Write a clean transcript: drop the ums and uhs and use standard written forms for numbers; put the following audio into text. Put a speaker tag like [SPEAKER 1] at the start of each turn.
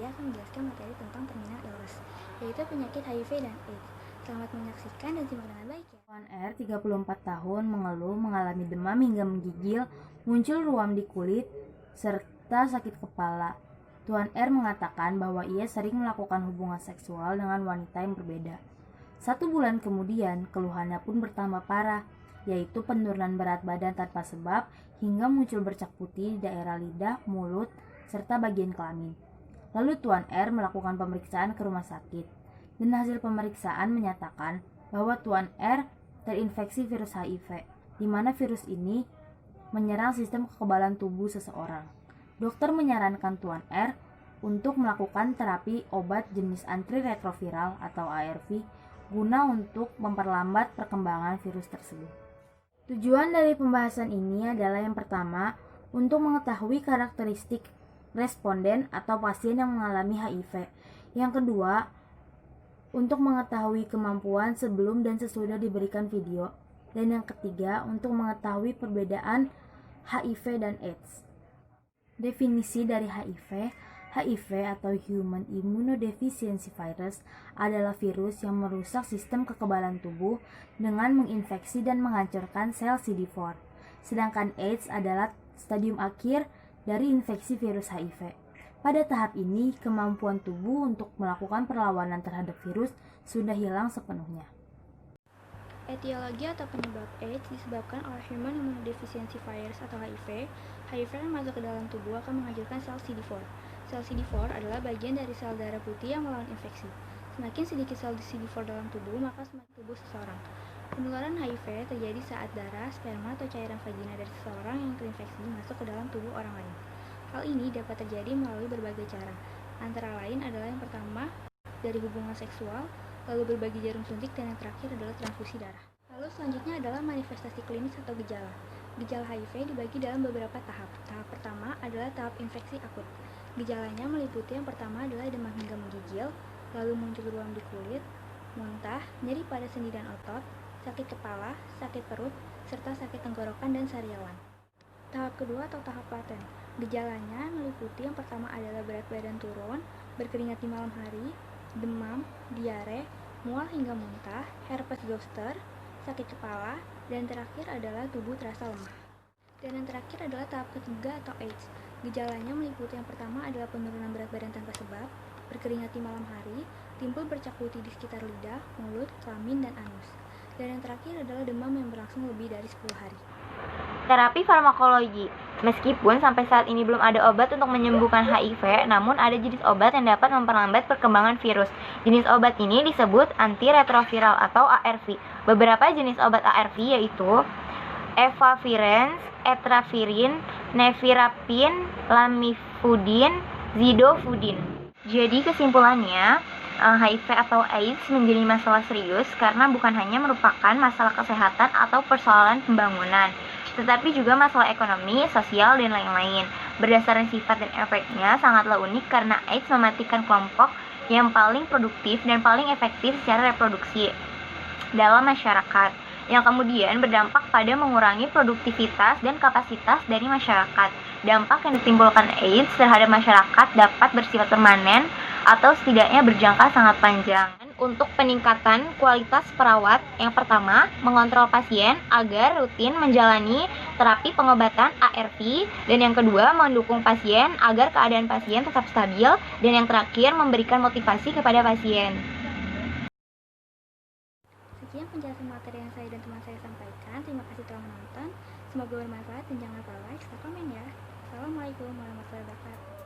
[SPEAKER 1] saya akan menjelaskan materi tentang terminal illness, yaitu penyakit HIV dan AIDS. Selamat menyaksikan dan simak dengan baik ya.
[SPEAKER 2] Tuan R, 34 tahun, mengeluh mengalami demam hingga menggigil, muncul ruam di kulit, serta sakit kepala. Tuan R mengatakan bahwa ia sering melakukan hubungan seksual dengan wanita yang berbeda. 1 bulan kemudian, keluhannya pun bertambah parah, yaitu penurunan berat badan tanpa sebab hingga muncul bercak putih di daerah lidah, mulut, serta bagian kelamin. Lalu Tuan R melakukan pemeriksaan ke rumah sakit, dan hasil pemeriksaan menyatakan bahwa Tuan R terinfeksi virus HIV, di mana virus ini menyerang sistem kekebalan tubuh seseorang. Dokter menyarankan Tuan R untuk melakukan terapi obat jenis antiretroviral atau ARV guna untuk memperlambat perkembangan virus tersebut. Tujuan dari pembahasan ini adalah yang pertama, untuk mengetahui karakteristik responden atau pasien yang mengalami HIV. Yang kedua, untuk mengetahui kemampuan sebelum dan sesudah diberikan video. Dan yang ketiga, untuk mengetahui perbedaan HIV dan AIDS. Definisi dari HIV atau Human Immunodeficiency Virus adalah virus yang merusak sistem kekebalan tubuh dengan menginfeksi dan menghancurkan sel CD4. Sedangkan AIDS adalah stadium akhir dari infeksi virus HIV. Pada tahap ini, kemampuan tubuh untuk melakukan perlawanan terhadap virus sudah hilang sepenuhnya.
[SPEAKER 1] Etiologi atau penyebab AIDS disebabkan oleh Human Immunodeficiency Virus atau HIV. HIV yang masuk ke dalam tubuh akan menghancurkan sel CD4. Sel CD4 adalah bagian dari sel darah putih yang melawan infeksi. Semakin sedikit sel CD4 dalam tubuh, maka semakin tubuh seseorang. Penularan HIV terjadi saat darah, sperma, atau cairan vagina dari seseorang yang terinfeksi masuk ke dalam tubuh orang lain. Hal ini dapat terjadi melalui berbagai cara. Antara lain adalah yang pertama, dari hubungan seksual, lalu berbagi jarum suntik, dan yang terakhir adalah transfusi darah. Lalu selanjutnya adalah manifestasi klinis atau gejala. Gejala HIV dibagi dalam beberapa tahap. Tahap pertama adalah tahap infeksi akut. Gejalanya meliputi yang pertama adalah demam hingga menggigil, lalu muncul ruam di kulit, muntah, nyeri pada sendi dan otot, sakit kepala, sakit perut, serta sakit tenggorokan dan sariawan. Tahap kedua atau tahap laten. Gejalanya meliputi yang pertama adalah berat badan turun, berkeringat di malam hari, demam, diare, mual hingga muntah, herpes zoster, sakit kepala, dan terakhir adalah tubuh terasa lemah. Dan yang terakhir adalah tahap ketiga atau AIDS. Gejalanya meliputi yang pertama adalah penurunan berat badan tanpa sebab, berkeringat di malam hari, timbul bercak putih di sekitar lidah, mulut, kelamin, dan anus. Dan yang terakhir adalah demam yang berlangsung lebih dari 10 hari.
[SPEAKER 3] Terapi farmakologi. Meskipun sampai saat ini belum ada obat untuk menyembuhkan HIV, namun ada jenis obat yang dapat memperlambat perkembangan virus. Jenis obat ini disebut antiretroviral atau ARV. Beberapa jenis obat ARV yaitu efavirenz, etravirin, nevirapin, lamivudin, zidovudin. Jadi kesimpulannya, HIV atau AIDS menjadi masalah serius karena bukan hanya merupakan masalah kesehatan atau persoalan pembangunan, tetapi juga masalah ekonomi, sosial, dan lain-lain. Berdasarkan sifat dan efeknya sangatlah unik karena AIDS mematikan kelompok yang paling produktif dan paling efektif secara reproduksi dalam masyarakat, yang kemudian berdampak pada mengurangi produktivitas dan kapasitas dari masyarakat. Dampak yang ditimbulkan AIDS terhadap masyarakat dapat bersifat permanen atau setidaknya berjangka sangat panjang. Untuk peningkatan kualitas perawat, yang pertama, mengontrol pasien agar rutin menjalani terapi pengobatan ARV, dan yang kedua, mendukung pasien agar keadaan pasien tetap stabil, dan yang terakhir, memberikan motivasi kepada pasien.
[SPEAKER 1] Sekian penjelasan materi yang saya dan teman saya sampaikan. Terima kasih telah menonton. Semoga bermanfaat dan jangan lupa like serta komen ya. Assalamualaikum warahmatullahi wabarakatuh.